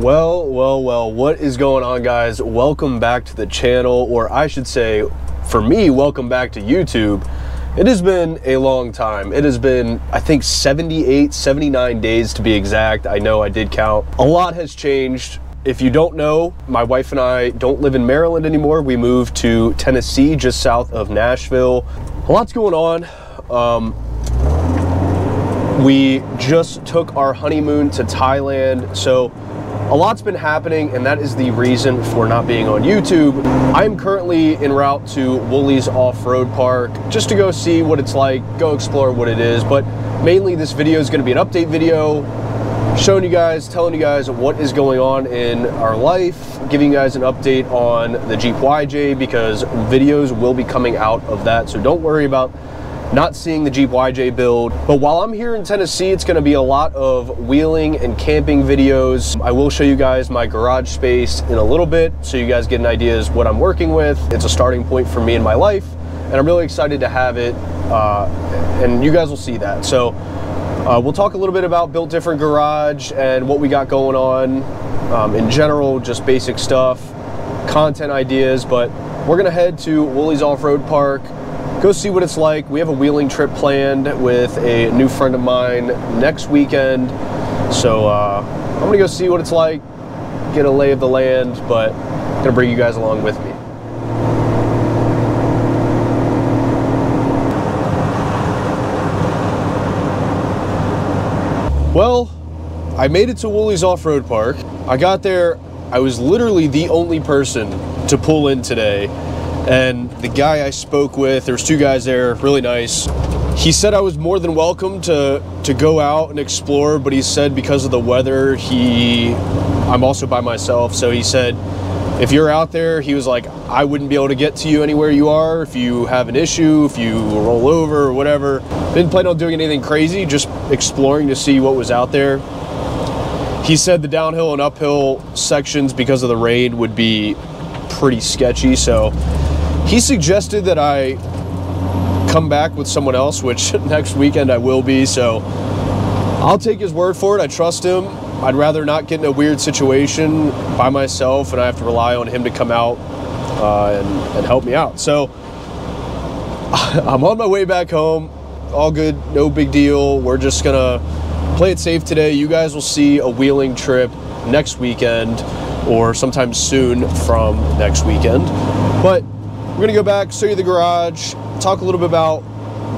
Well, what is going on, guys? Welcome back to the channel, or I should say, for me, welcome back to YouTube. It has been a long time. It has been, I think, 78, 79 days to be exact. I know I did count. A lot has changed. If you don't know, my wife and I don't live in Maryland anymore. We moved to Tennessee, just south of Nashville. A lot's going on. We just took our honeymoon to Thailand, so a lot's been happening, and that is the reason for not being on YouTube. I'm currently en route to Woolies Off-Road Park just to go see what it's like, go explore what it is, but mainly this video is going to be an update video, showing you guys, telling you guys what is going on in our life, giving you guys an update on the Jeep YJ, because videos will be coming out of that, so don't worry about not seeing the Jeep YJ build. But while I'm here in Tennessee, it's gonna be a lot of wheeling and camping videos. I will show you guys my garage space in a little bit so you guys get an idea of what I'm working with. It's a starting point for me in my life, and I'm really excited to have it, and you guys will see that. So we'll talk a little bit about Built Different Garage and what we got going on in general, just basic stuff, content ideas, but we're gonna head to Woolies Off-Road Park, go see what it's like. We have a wheeling trip planned with a new friend of mine next weekend. So I'm gonna go see what it's like, get a lay of the land, but I'm gonna bring you guys along with me. Well, I made it to Woolies Off-Road Park. I got there, I was literally the only person to pull in today. And the guy I spoke with, there was two guys there, really nice. He said I was more than welcome to go out and explore, but he said because of the weather, I'm also by myself. So he said, if you're out there, he was like, I wouldn't be able to get to you anywhere you are. If you have an issue, if you roll over or whatever. Didn't plan on doing anything crazy, just exploring to see what was out there. He said the downhill and uphill sections, because of the rain, would be pretty sketchy. So he suggested that I come back with someone else, which next weekend I will be, so I'll take his word for it. I trust him. I'd rather not get in a weird situation by myself and I have to rely on him to come out and help me out. So I'm on my way back home. All good, no big deal. We're just gonna play it safe today. You guys will see a wheeling trip next weekend or sometime soon from next weekend. But we're gonna go back, show you the garage, talk a little bit about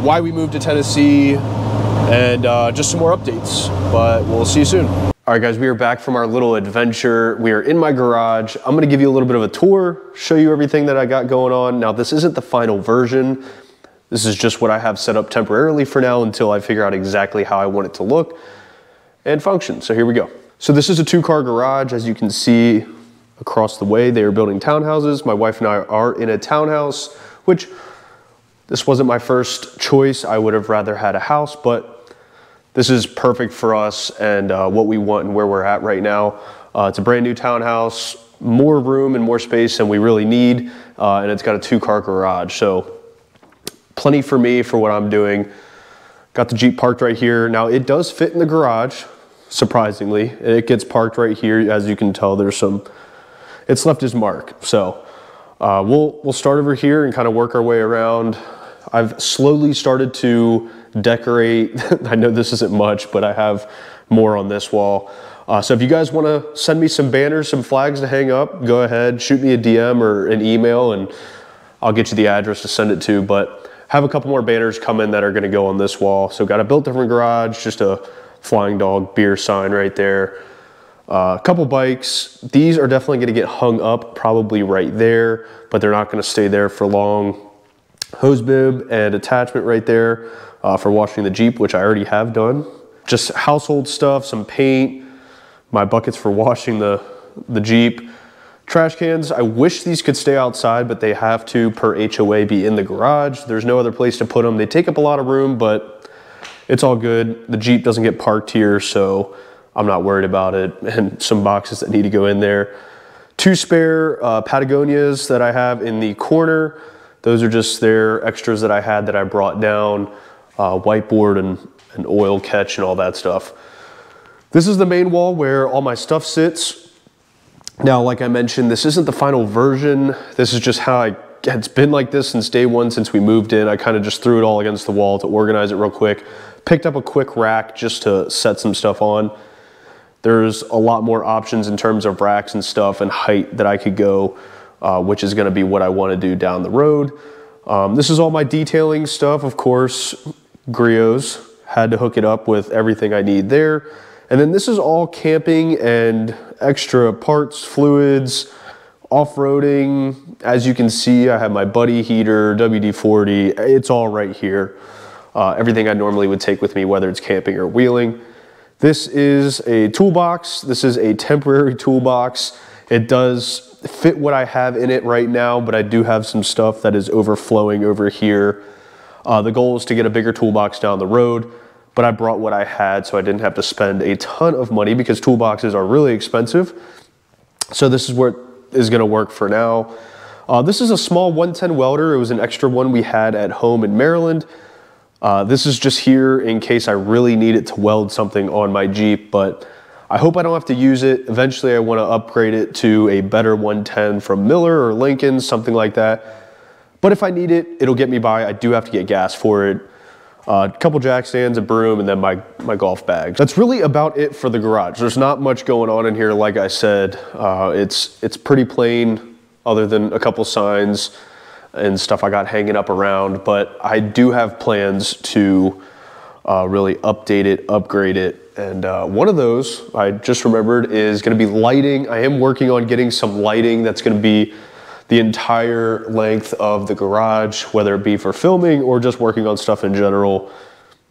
why we moved to Tennessee, and just some more updates, but we'll see you soon. All right, guys, we are back from our little adventure. We are in my garage. I'm gonna give you a little bit of a tour, show you everything that I got going on. Now, this isn't the final version. This is just what I have set up temporarily for now until I figure out exactly how I want it to look and function. So here we go. So this is a two-car garage. As you can see across the way, they are building townhouses. My wife and I are in a townhouse, which this wasn't my first choice. I would have rather had a house, but this is perfect for us and what we want and where we're at right now. It's a brand new townhouse, more room and more space than we really need, and it's got a two-car garage. So plenty for me for what I'm doing. Got the Jeep parked right here. Now it does fit in the garage. Surprisingly, it gets parked right here. As you can tell, there's some, it's left its mark. So we'll start over here and kind of work our way around. I've slowly started to decorate. I know this isn't much, but I have more on this wall. So if you guys want to send me some banners, some flags to hang up, go ahead, shoot me a DM or an email and I'll get you the address to send it to. But have a couple more banners come in that are going to go on this wall. So got a Built Different Garage, just a Flying Dog beer sign right there. A couple bikes. These are definitely going to get hung up probably right there, but they're not going to stay there for long. Hose bib and attachment right there for washing the Jeep, which I already have done. Just household stuff, some paint, my buckets for washing the Jeep. Trash cans, I wish these could stay outside, but they have to, per HOA, be in the garage. There's no other place to put them. They take up a lot of room, but it's all good. The Jeep doesn't get parked here, so I'm not worried about it. And some boxes that need to go in there. Two spare Patagonias that I have in the corner. Those are just their extras that I had that I brought down. Whiteboard and oil catch and all that stuff. This is the main wall where all my stuff sits. Now, like I mentioned, this isn't the final version. This is just how it's been like this since day one, since we moved in. I kind of just threw it all against the wall to organize it real quick. Picked up a quick rack just to set some stuff on. There's a lot more options in terms of racks and stuff and height that I could go, which is gonna be what I wanna do down the road. This is all my detailing stuff, of course. Griots, had to hook it up with everything I need there. And then this is all camping and extra parts, fluids, off-roading. As you can see, I have my buddy heater, WD-40, it's all right here. Everything I normally would take with me, whether it's camping or wheeling. This is a toolbox. This is a temporary toolbox. It does fit what I have in it right now, but I do have some stuff that is overflowing over here. The goal is to get a bigger toolbox down the road, but I brought what I had so I didn't have to spend a ton of money because toolboxes are really expensive. So this is what is gonna work for now. This is a small 110 welder. It was an extra one we had at home in Maryland. This is just here in case I really need it to weld something on my Jeep, but I hope I don't have to use it. Eventually I want to upgrade it to a better 110 from Miller or Lincoln, something like that. But if I need it, it'll get me by. I do have to get gas for it. A couple jack stands, a broom, and then my golf bag. That's really about it for the garage. There's not much going on in here, like I said. It's pretty plain other than a couple signs and stuff I got hanging up around, but I do have plans to really update it, upgrade it, and one of those I just remembered is gonna be lighting. I am working on getting some lighting that's gonna be the entire length of the garage, whether it be for filming or just working on stuff in general.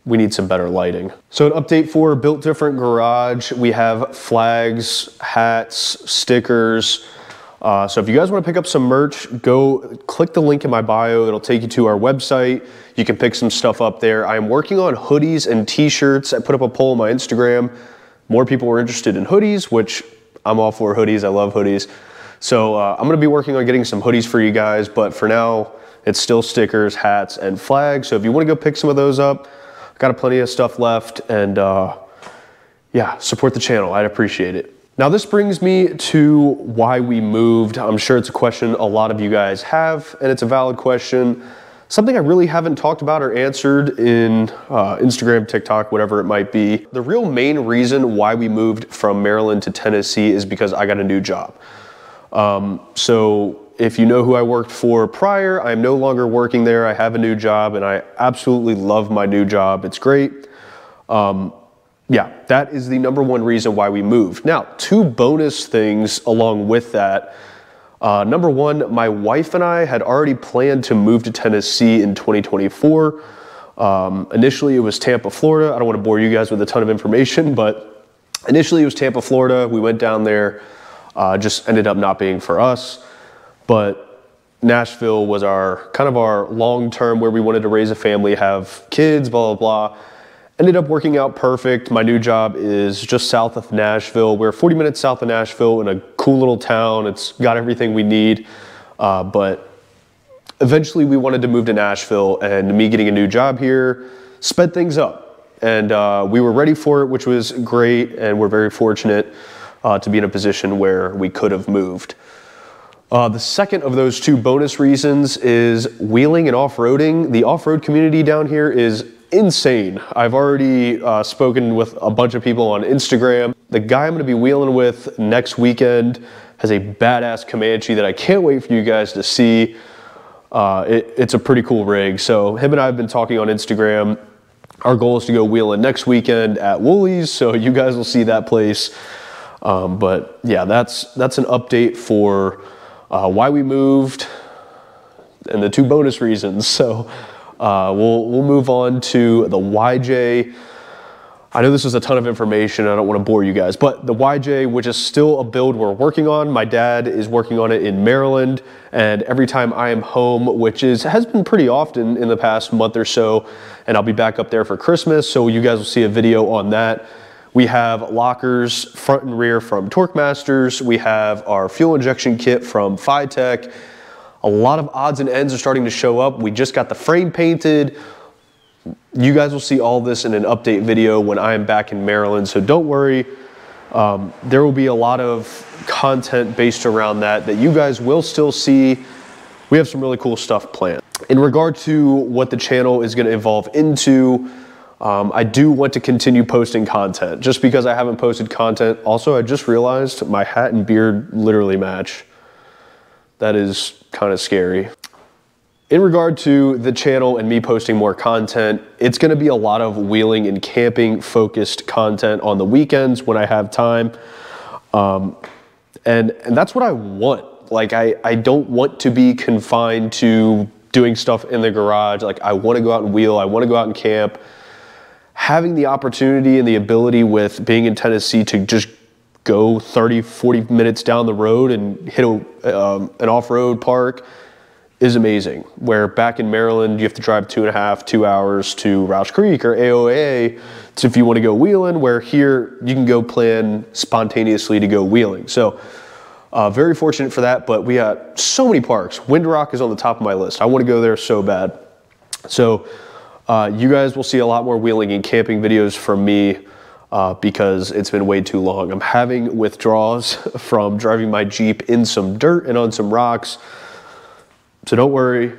We need some better lighting. So an update for Built Different Garage. We have flags, hats, stickers. So if you guys want to pick up some merch, go click the link in my bio. It'll take you to our website. You can pick some stuff up there. I am working on hoodies and t-shirts. I put up a poll on my Instagram. More people were interested in hoodies, which I'm all for hoodies. I love hoodies. So I'm going to be working on getting some hoodies for you guys, but for now, it's still stickers, hats, and flags. So if you want to go pick some of those up, I've got plenty of stuff left, and yeah, support the channel. I'd appreciate it. Now this brings me to why we moved. I'm sure it's a question a lot of you guys have, and it's a valid question. Something I really haven't talked about or answered in Instagram, TikTok, whatever it might be. The real main reason why we moved from Maryland to Tennessee is because I got a new job. So if you know who I worked for prior, I'm no longer working there. I have a new job and I absolutely love my new job. It's great. Yeah, that is the #1 reason why we moved. Now, 2 bonus things along with that. #1, my wife and I had already planned to move to Tennessee in 2024. Initially, it was Tampa, Florida. I don't want to bore you guys with a ton of information, but initially it was Tampa, Florida. We went down there, just ended up not being for us. But Nashville was our long-term where we wanted to raise a family, have kids, blah, blah, blah. Ended up working out perfect. My new job is just south of Nashville. We're 40 minutes south of Nashville in a cool little town. It's got everything we need. But eventually we wanted to move to Nashville, and me getting a new job here sped things up. And we were ready for it, which was great. And we're very fortunate to be in a position where we could have moved. The second of those 2 bonus reasons is wheeling and off-roading. The off-road community down here is insane. I've already spoken with a bunch of people on Instagram. The guy I'm gonna be wheeling with next weekend has a badass Comanche that I can't wait for you guys to see. It's a pretty cool rig. So him and I have been talking on Instagram. Our goal is to go wheeling next weekend at Woolies, so you guys will see that place. But yeah, that's an update for why we moved and the 2 bonus reasons. So we'll move on to the YJ. I know this is a ton of information. I don't want to bore you guys, but the YJ, which is still a build we're working on. My dad is working on it in Maryland, and every time I am home, which has been pretty often in the past month or so, and I'll be back up there for Christmas, so you guys will see a video on that. We have lockers front and rear from Torque Masters. We have our fuel injection kit from Phytech. A lot of odds and ends are starting to show up. We just got the frame painted. You guys will see all this in an update video when I am back in Maryland, so don't worry. There will be a lot of content based around that you guys will still see. We have some really cool stuff planned. In regard to what the channel is going to evolve into, I do want to continue posting content. Just because I haven't posted content, also I just realized my hat and beard literally match. That is kind of scary. In regard to the channel and me posting more content, it's going to be a lot of wheeling and camping focused content on the weekends when I have time. And that's what I want. Like, I don't want to be confined to doing stuff in the garage. Like, I want to go out and wheel. I want to go out and camp. Having the opportunity and the ability with being in Tennessee to just go 30, 40 minutes down the road and hit an off-road park is amazing. Where back in Maryland, you have to drive 2 hours to Roush Creek or AOA if you want to go wheeling, where here you can go plan spontaneously to go wheeling. So very fortunate for that, but we got so many parks. Windrock is on the top of my list. I want to go there so bad. So you guys will see a lot more wheeling and camping videos from me because it's been way too long. I'm having withdrawals from driving my Jeep in some dirt and on some rocks. So don't worry,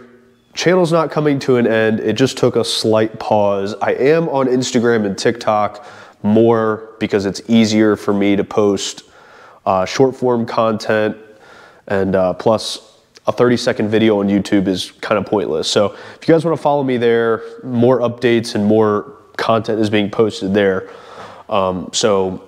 channel's not coming to an end. It just took a slight pause. I am on Instagram and TikTok more because it's easier for me to post short form content, and plus a 30-second video on YouTube is kind of pointless. So if you guys want to follow me there, more updates and more content is being posted there. So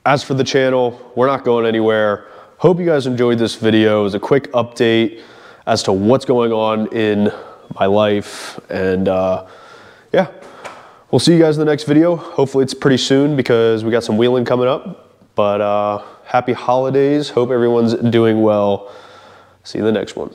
as for the channel, we're not going anywhere. Hope you guys enjoyed this video. It was a quick update as to what's going on in my life. And yeah, we'll see you guys in the next video. Hopefully it's pretty soon because we got some wheeling coming up. But happy holidays. Hope everyone's doing well. See you in the next one.